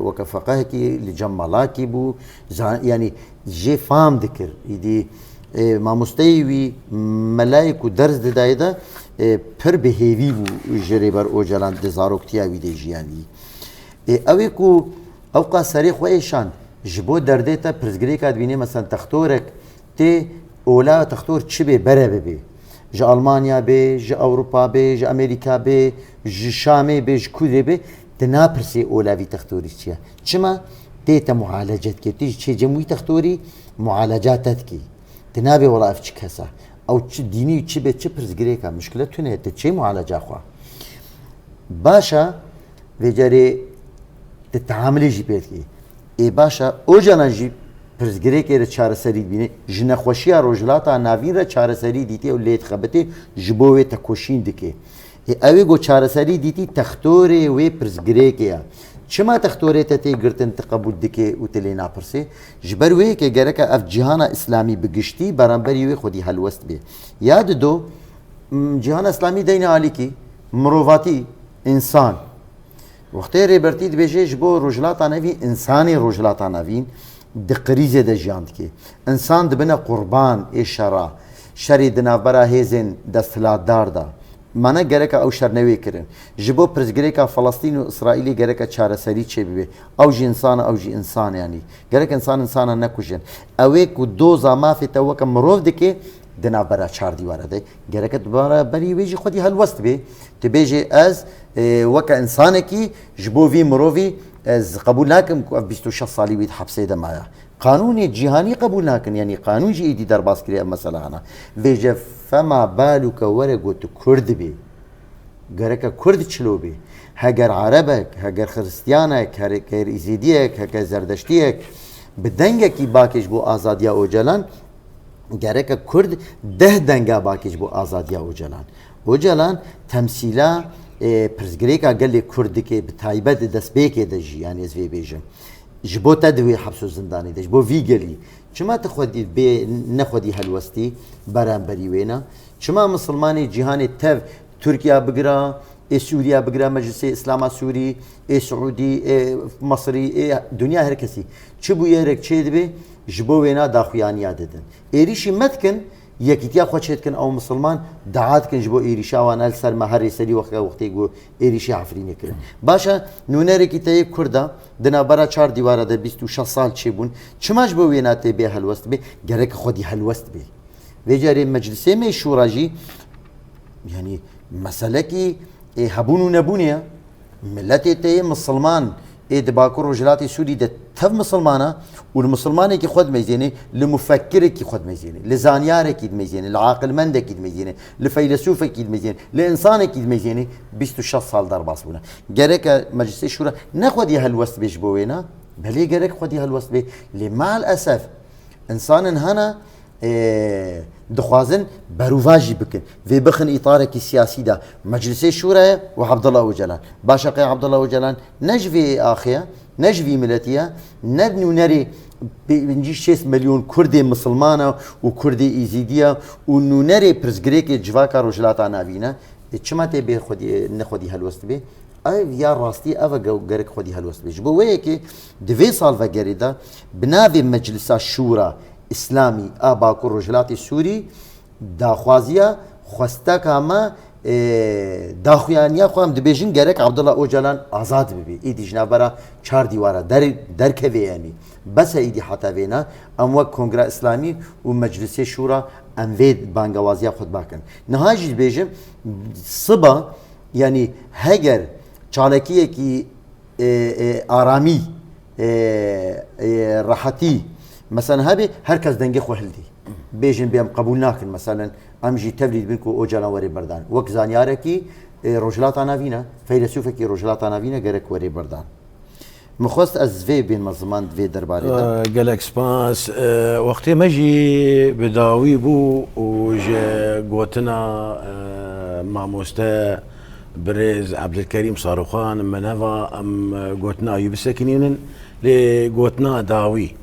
وكفقهكي لجمالاكي بو يعني جي فام دكر يدي ما مستوي ملايك ودرس دايدا پر بهيفي بو جريبر او جلان دزاروكتيا ويدي جياني اويكو اوقا سريخ ويشان جبو درديتا برزگريكا دبيني مثلا تختورك تي اولا تختور چبه بره ببي جا ألمانيا بي جا أوروبا بي جا أمريكا بي جا شامي بي جا كودي بي تنابرسي أولوي تختوري چيا چما تيتا معالجات كي تيجي چه جموي تختوري معالجاتات كي تنابي ولا أفچ كسا أو چه ديني چه بي چه پرزگريكا مشكلة تونه تچه معالجا خوا باشا وجاري تتعاملي جي بيتكي اي باشا او جانا جي پرزگری که چارەسەری بینه ژنەخۆشیە ڕۆژهەڵاتە ناوین رە چارەسەری دیتێ و لێت خەبەتێ ji بۆ وێ تەکۆشین دکێ ئەوێ گۆ چارەسەری دیتی تەختۆرێ وێ پرزگرێکەیە چما تەختۆرێتە تێ گرتن تقبول دکێ و تلێ ناپرسێ ji ber wê کە گەرەکە ئەف جیهانە ئیسلامی بگشتی بەرامبەری وێ خودی هەلوەست بێ یاد دۆ جیهانە ئیسلامی دەینە عالیکی مرۆڤاتی ئینسان وەختەی رێبەرتی دبێژێ ji بۆ ڕۆژهەڵاتە نەوین ئینسانی ڕۆژهەڵاتە نەوین دقريزه د جاندكي انسان دبنا قربان اشاره شري دنابرا هيزن دستلادار دا مانا گرکا او شرنوي کرن جبو پرزگريكا فلسطين و اسرائيلي گرکا چاره سري چه بي او جي انسان او جي انسان يعني گرک انسان نکوجن اوي کو دوزا ما في توك مروف دكي دنابرا چار دیواره ده گرک دوباره بري ويجي خودي هلوست بي تبيجي از وك انسانكي جبو في مروفي از قبول ناكم 26 سالي ويد حبسه ده معايا قانون جهاني قبول ناكن يعني قانون جي ايدي در باس كري مثلا انا ويجا فما بالك ورقوت كرد بي غرك كرد چلو بي هاگر عربك هاگر خريستيانك هاگر يزيديك هاگر زردشتيك بدنگه کی باكش بو آزاديا اوجلان غرك كرد ده دنگه باكش بو آزاديا اوجلان تمثيلا پرزگریکا گلی کردی که به تایبت دست بیکی داشی یعنی از وی بیجم جبو تدوی حبس و زندانی داشت بو وی گلی چما تخودی به نخودی هلوستی برام بریوینا چما مسلمانی جهان تف ترکیه بگرا سوریا بگرا مجلس اسلام سوری سعودی مصری دنیا هر کسی چه بو یرک چه دبی جبو وینا داخویانی دادن ایریشی متکن یکیتیا خوشت کن او مسلمان دعات کن جبو ایریشا وان السر مهر سری وقتی گو ایریشی عفرینی کرد باشا نونری کی تای کردا دنا برا 4 دیواره ده 26 سال چی بون چماش بو ویناته به هلوست به گرک خودی هلوست به وجاری مجلسه می شوراجی یعنی مسئله کی هبون نبونیا ملت تای مسلمان دباكر رجلاتي سوري ده تف مسلمانه والمسلمان كي خد ميزيني لمفكر كي خد ميزيني لزانيار كي ميزيني لعاقل مند كي ميزيني لفيلسوف كي ميزيني لانسان كي ميزيني 26 سال در باسبونا جرك مجلس الشورى ناخذ هالوست بيجبوينا بلي جرك خد هالوست بي لمع الاسف انسان هنا دخوازن بروفاجي بكن في بخن اطارك السياسي ده مجلس الشورى وعبد الله وجلان باشا عبد الله وجلان نجفي اخيا نجفي ملتيا نبني نري بنجي 6 مليون كردي مسلمانه وكردي ايزيديا ونونري برزغريك جواكا رجلاتا نافينا تشماتي بي خدي نخدي هالوست بي يا راستي افا غرك خدي هالوست بي بو ويكي دفي سالفا غريدا بنافي مجلس الشورى اسلامي باكر رجلات السوري داخوازيا خوستك اما داخویانیا خوام دبیجین گرک عبدالله اوجلان آزاد ببی ایدی جنابرا 4 دیواره در کوی یعنی بس ایدی حتی وینا ام وک کنگره اسلامی و مجلس شورا ام وید بانگوازیا خود باکن نهایش دبیجم صبا یعنی هگر چالکیه کی آرامی راحتی مثلا هبه هرکس دنگه خو هلدی بيجن بيام قبول ناكن مثلا امجي تبريد بينكو اوجانا وري بردان وك زانياركي روجلات انافينا فيلسوفكي روجلات انافينا غيرك وري بردان مخواست از في بين مزمان في درباري ده قالك سباس وقتی مجي بداوي بو وجا قوتنا ماموستا بريز عبد الكريم صاروخان من هذا ام قوتنا ايوب السكنين لقوتنا داوي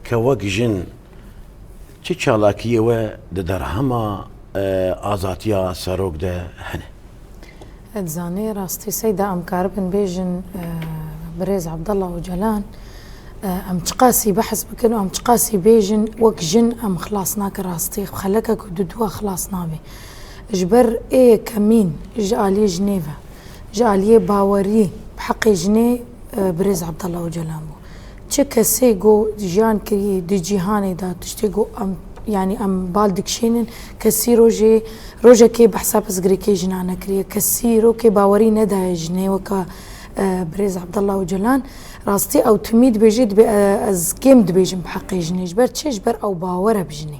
كوك جن چه چالاکیه و در همه آزادیا سروک ده هنه اتزاني راستي سيدة ام كاربن بيجن بريز عبد الله وجلان ام تقاسي بحث بكن ام تقاسي بيجن وك جن ام خلاصناك راستي خلكك ودوا خلاصنا بي جبر ايه كمين جالي جنيفا جالي باوري بحقي جني بريز عبد الله وجلان بو تشكسيغو جان كري دي جيهاني دا تشتيغو ام يعني ام بالدك شينن كسي روجا كي بحساب صغري كي جنانا كريه كسيرو كي باوري ندا جني وكا بريز عبد الله وجلان راستي او تميد بيجيد از كيمد بيجن بحقي جني جبر تشجبر او باوره بجني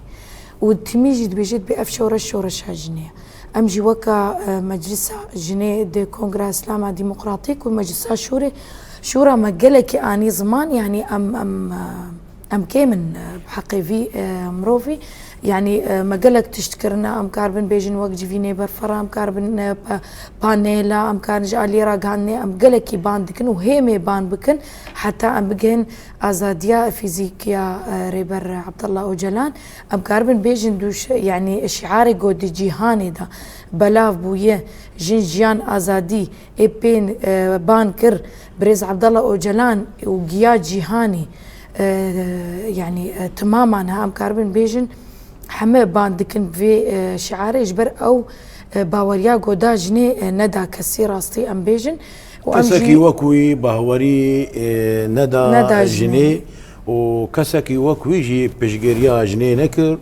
وتميجد بيجيد بافشور الشورش جني امجي وكا مجلس جني دي كونغرس اسلام ديمقراطيك ومجلس شورى مجلك اني زمان يعني ام كيمن بحقي في مروفي يعني مجلك تشتكرنا ام كاربن بيجن وقت جيفيني برفرا ام كاربن بانيلا ام كارن جالي راغاني ام جلكي باندكن وهيمي بان بكن حتى ام بجن ازاديا فيزيكيا ريبر عبد الله اوجلان ام كاربن بيجن دوش يعني شعاري قود جيهاني دا بلاف بويه جنجيان ازادي اي بين بانكر بريز عبد الله اوجلان وقيا جيهاني يعني تماما هم كاربن بيجن حمى باندكن في شعار يجبر او باوريا قودا جني ندا كسي راستي ام بيجن كسكي وكوي باوري ندا جني وكسكي وكوي جي بشجريا جني نكر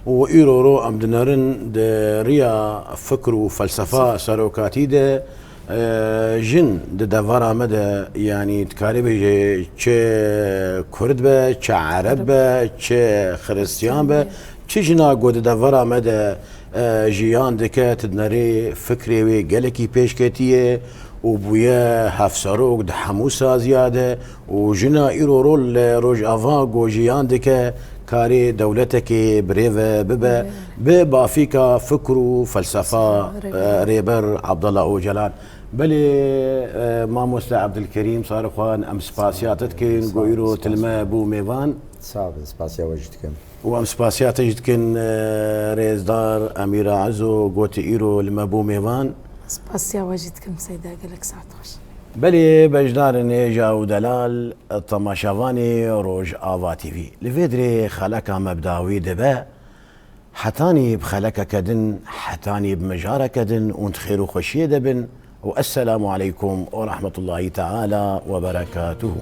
وإيرورو ام دنارن ريا فكر وفلسفه سروكاتي ده جن دفرا مدى يعني تكاري بيجي چه كرد به چه عرب به چه خريستيان به چه جنا قود دفرا مدى جيان دكا تدنري فكري وي قلقي بيشكتيه وبويا هفساروك ده حموسا زياده وجنا ايرو رول روج افاغو جيان دكا كاري دولتك بريفا ببا بافيكا فكر وفلسفه ريبر عبد الله اوجلان بلي ماموستا عبد الكريم صاروخان ام سباسياتتكن غويرو تلما بو ميفان صعب سباسيا وجدكم وام سباسيات جدكن ريزدار اميره عزو غوتي ايرو لما بو ميفان سباسيا وجدكم سيدة قالك 19 بلي بجدار نيجا ودلال الطماشافاني روج آفا تي في لفيدري خلقها مبداوي دبا حتاني بخلقها كدن حتاني بمجارة كدن وانت خير وخشية دبن والسلام عليكم ورحمة الله تعالى وبركاته.